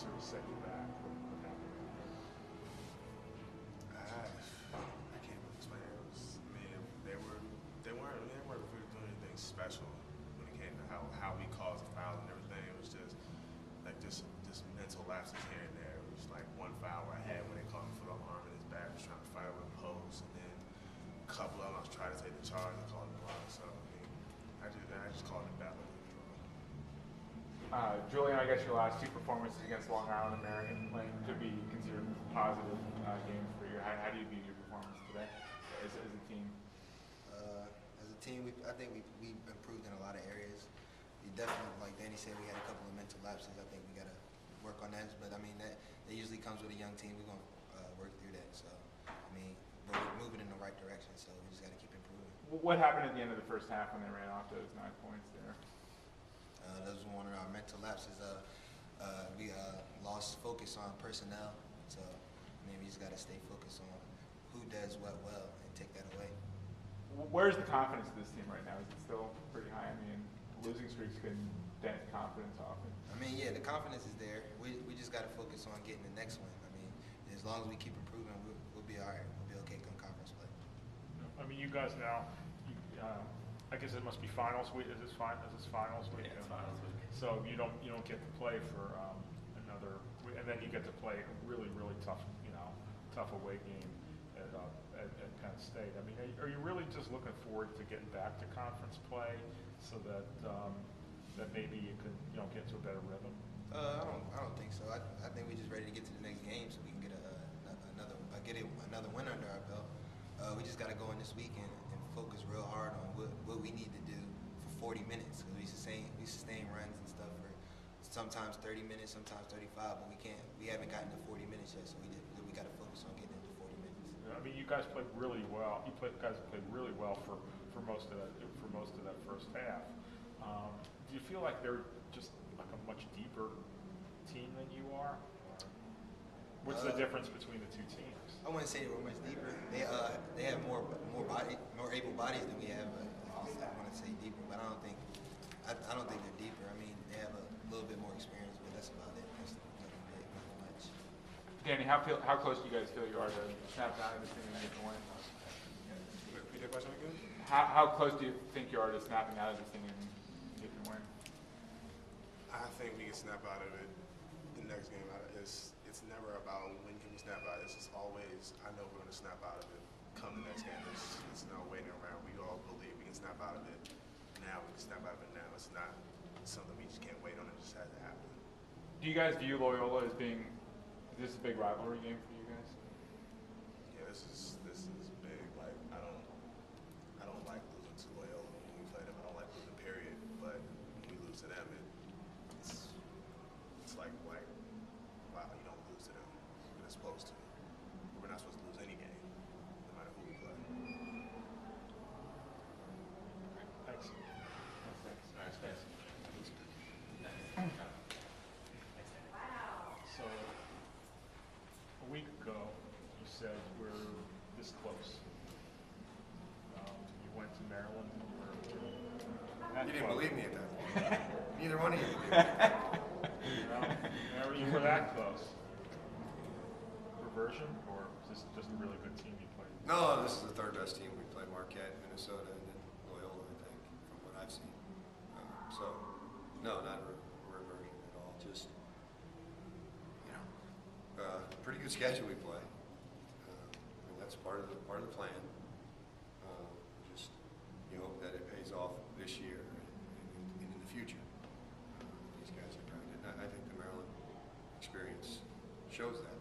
sort of set you back? What happened? I can't really explain it. It was, I mean, they weren't really doing anything special when it came to how we caused the fouls and everything. It was just like just mental lapses here and there. It was like one foul I had when they called me for the arm in his back, was trying to fight over the post, and then a couple of them I was trying to take the charge and called it block. So I mean, I just called it back. Julian, I guess your last two performances against Long Island American could be considered positive games for you. How do you view your performance today as a team? As a team, I think we improved in a lot of areas. We definitely, like Danny said, we had a couple of mental lapses. I think we got to work on that. But I mean, that usually comes with a young team. We're going to work through that. So I mean, we're moving in the right direction. So we just got to keep improving. What happened at the end of the first half when they ran off those 9 points there? That was one of our mental lapses. We lost focus on personnel. So I mean, we just got to stay focused on who does what well and take that away. Where's the confidence of this team right now? Is it still pretty high? I mean, losing streaks can dent confidence often. I mean, yeah, the confidence is there. We just got to focus on getting the next one. I mean, as long as we keep improving, we'll be all right. We'll be okay come conference play. I mean, you guys now, I guess it must be finals week. Is this finals week? Yeah, it's finals week. So you don't get to play for another, and then you get to play a really tough away game at Penn State. I mean, are you really just looking forward to getting back to conference play so that that maybe you could get to a better rhythm? I don't think so. I think we're just ready to get to the next game so we can get another win under our belt. We just got to go in this week and focus real hard on what we need to do for 40 minutes because we sustain runs and stuff for sometimes 30 minutes, sometimes 35, but we haven't gotten to 40 minutes yet, so we got to focus on getting into 40 minutes. I mean, you guys played really well. Guys played really well for most of that first half. Do you feel like they're just like a much deeper team than you are? What's the difference between the two teams? I wouldn't say they were much deeper. They have more able bodies than we have. I want to say deeper, but I don't think they're deeper. I mean, they have a little bit more experience, but that's about it. That's nothing much. Danny, how close do you guys feel you are to snap out of this thing and get the win? Repeat that question again? How close do you think you are to snapping out of this thing and getting the win? I think we can snap out of it. The next game, it's never about when can we snap out. It's just always, I know we're going to snap out of it. Come the next game, it's no waiting around. We all believe we can snap out of it. Now we can snap out of it now. It's not something we just can't wait on. It just has to happen. Do you guys view Loyola as being this a big rivalry game for you guys? Yeah, this is big. Like I don't like losing to Loyola when we play them. I don't like losing period. But when we lose to them, it's like wow, you don't lose to them. We're not supposed to. We're not supposed to lose any game, no matter who we play. Thanks. Thanks. So a week ago, you said we're this close. You went to Maryland and you were that You didn't close. believe me at that point. Neither one of you did. You were that close. Reversion, or is this just a really good team you played? No, this is the third best team. We played Marquette, Minnesota, and then Loyola, I think, from what I've seen. So, no, not a reversion at all. Just, pretty good schedule we play. And that's part of the plan. Just, you hope that it pays off this year and in the future. These guys are trying to. I think the Maryland experience shows that.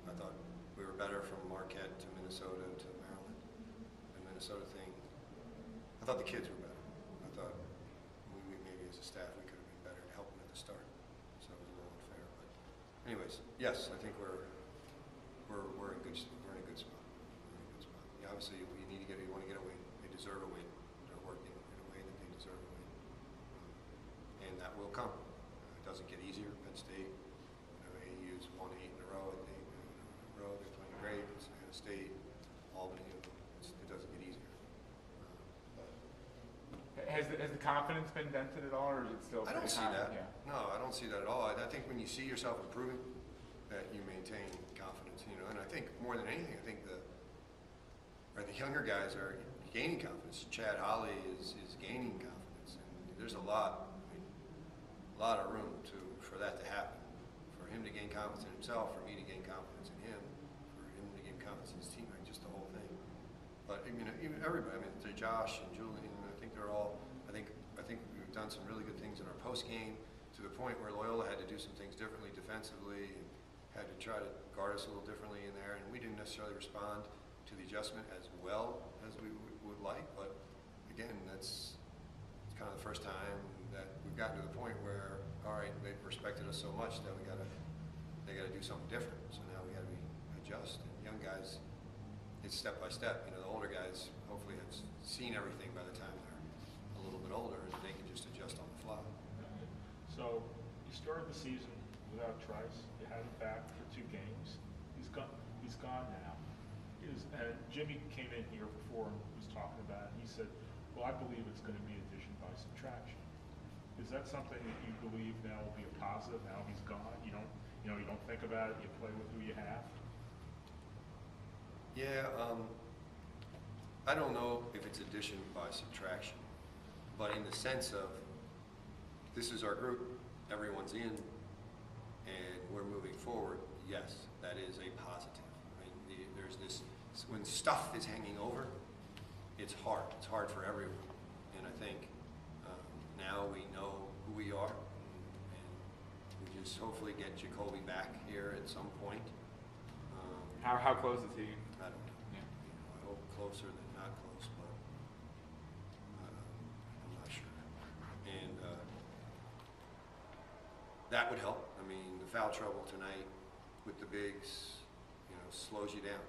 I thought we were better from Marquette to Minnesota to Maryland. The Minnesota thing, I thought the kids were better. I thought we maybe as a staff we could have been better to help them at the start. So it was a little unfair. But anyways, yes, I think we're in good spot. We're in a good spot. Yeah, obviously you want to get a win. They deserve a win. They're working in a way that they deserve a win. And that will come. It doesn't get easier. Penn State, AU's won 8 in a row. They're playing great. It's Penn State, Albany. It doesn't get easier. has the confidence been dented at all, or is it still? I don't pretty see high? that. Yeah. No, I don't see that at all. I think when you see yourself improving, that you maintain confidence, you know. And I think more than anything, I think the younger guys are gaining confidence. Chad Holly is gaining confidence, and there's a lot of room for that to happen. For him to gain confidence in himself, for me to gain confidence in him, for him to gain confidence in his team, like just the whole thing. But I mean, even everybody. I mean, to Josh and Julian, I think they're all. I think we've done some really good things in our post game, to the point where Loyola had to do some things differently defensively, and had to try to guard us a little differently in there, and we didn't necessarily respond to the adjustment as well as we would like. But again, it's kind of the first time that we've gotten to the point where, all right, they've respected us so much that they got to do something different. So now we got to adjust. And young guys, it's step by step. You know, the older guys hopefully have seen everything by the time they're a little bit older, and they can just adjust on the fly. So you started the season without Trice. You had him back for 2 games. He's gone now. And Jimmy came in here before and was talking about it. He said, "Well, I believe it's going to be addition by subtraction." Is that something that you believe now will be a positive? Now he's gone. You don't think about it. You play with who you have. Yeah, I don't know if it's addition by subtraction, but in the sense of this is our group, everyone's in, and we're moving forward. Yes, that is a positive. I mean, there's this, when stuff is hanging over, it's hard. It's hard for everyone, and I think now we know who we are, and we just hopefully get Jacoby back here at some point. How close is he? I don't know. Yeah. I hope closer than not close, but I'm not sure. And that would help. I mean, the foul trouble tonight with the bigs, slows you down.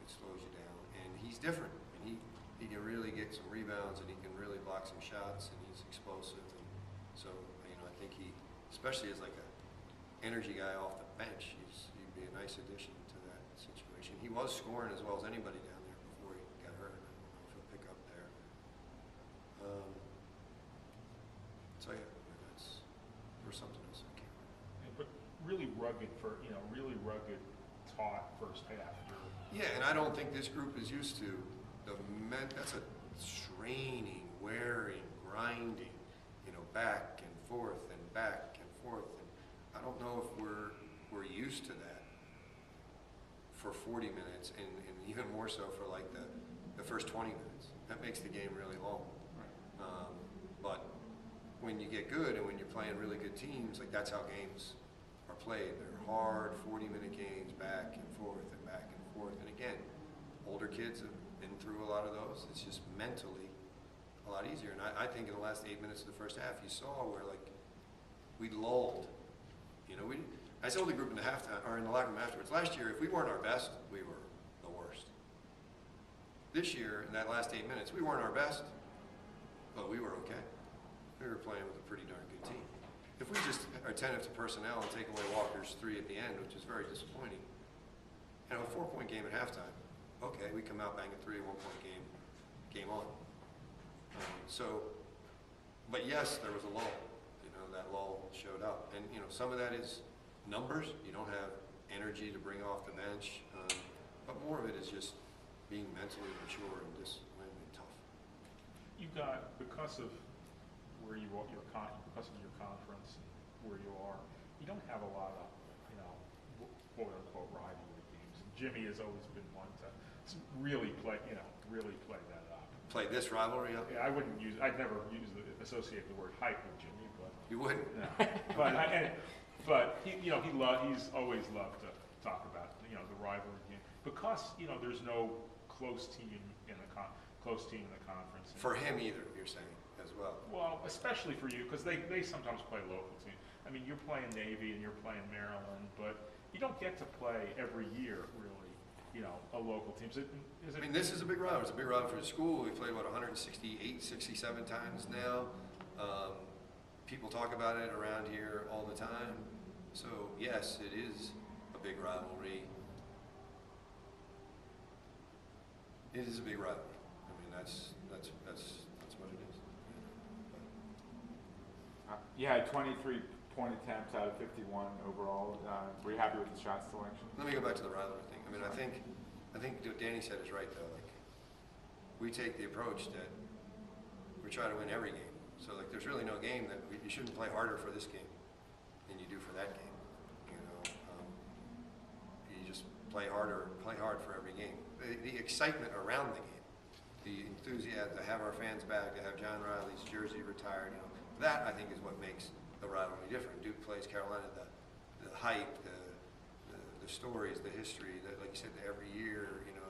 It slows you down, and he's different. And he can really get some rebounds, and he can really block some shots, and he's explosive. And so, I think he, especially as like a energy guy off the bench, he'd be a nice addition to that situation. He was scoring as well as anybody down there before he got hurt. I don't know if he'll pick up there. So yeah, there's something else I can't remember. But really rugged taught first half. Yeah, and I don't think this group is used to that's a straining, wearing, grinding, back and forth and back and forth. And I don't know if we're used to that for 40 minutes, and even more so for like the first 20 minutes. That makes the game really long. Right. But when you get good and when you're playing really good teams, like that's how games are played. They're hard 40-minute games, back and forth and back and forth. And again, older kids have been through a lot of those. It's just mentally a lot easier. And I think in the last 8 minutes of the first half, you saw where like we lulled. I told the group in the halftime or in the locker room afterwards. Last year, if we weren't our best, we were the worst. This year, in that last 8 minutes, we weren't our best, but we were okay. We were playing with a pretty darn good team. If we just are attentive to personnel and take away Walker's 3 at the end, which is very disappointing, a 4-point game at halftime, okay, we come out bang a 3, 1-point game on. But yes, there was a lull. That lull showed up, and some of that is numbers. You don't have energy to bring off the bench, but more of it is just being mentally mature and disciplined and tough. You got, because of where you are, because of your conference, where you are, you don't have a lot of, quote unquote rivalry games. And Jimmy has always been one to really play that up. Play this rivalry up? Yeah, I'd never associate the word hype with Jimmy, but. You wouldn't? No. But he's always loved to talk about, the rivalry game. Because, there's no close team in the conference. For him either, you're saying, as well. Well, especially for you, because they sometimes play local teams. I mean, you're playing Navy and you're playing Maryland, but you don't get to play every year, really, a local team. This is a big run. It's a big run for the school. We played, 168, 67 times now. People talk about it around here all the time. So, yes, it is a big rivalry. It is a big rivalry. That's what it is. You had 23 point attempts out of 51 overall. Were you happy with the shot selection? Let me go back to the rivalry thing. I mean, I think what Danny said is right though. Like, we take the approach that we try to win every game. So like, there's really no game that you shouldn't play harder for this game than you do for that game. You know, you just play hard for every game. The excitement around the game, the enthusiasm to have our fans back, to have John Riley's jersey retired, you know, that I think is what makes the rivalry different. Duke plays Carolina, the hype, the stories, the history, that, like you said, every year, you know,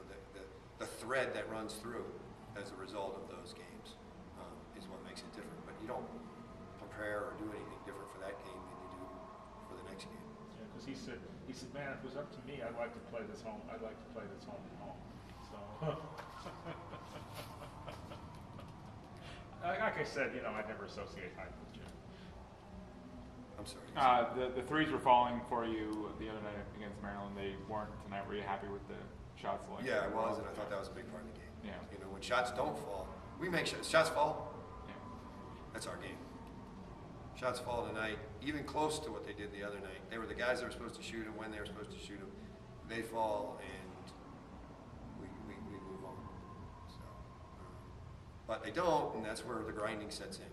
the thread that runs through as a result of those games is what makes it different. But you don't prepare or do anything different for that game than you do for the next game. Yeah, because he said, man, if it was up to me, I'd like to play this home. I'd like to play this home and home. So, like I said, you know, I never associate hype with Jim. I'm sorry. The threes were falling for you the other night against Maryland. They weren't tonight. Were you happy with the shot selection? Yeah, I was, and I thought that was a big part of the game. Yeah. You know, when shots don't fall, we make shots fall. Yeah. That's our game. Shots fall tonight, even close to what they did the other night. They were the guys that were supposed to shoot them when they were supposed to shoot them. They fall, and we move on. So, but they don't, and that's where the grinding sets in.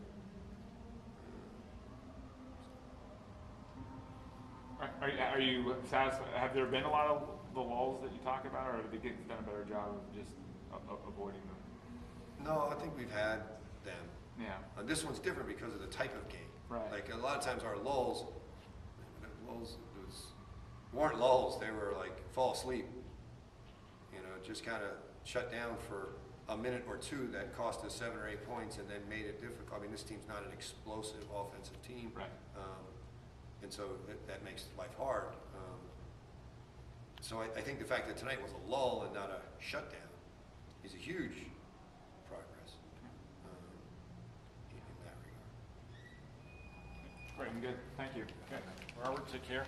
Are you satisfied? Have there been a lot of the lulls that you talk about, or have the kids done a better job of just avoiding them? No, I think we've had them. Yeah. This one's different because of the type of game. Right. Like a lot of times our lulls weren't lulls. They were like fall asleep. You know, just kind of shut down for a minute or two that cost us 7 or 8 points and then made it difficult. I mean, this team's not an explosive offensive team. Right. And so that makes life hard. So I think the fact that tonight was a lull and not a shutdown is a huge progress in that regard. Great. Good. Thank you. Okay. Robert, take care.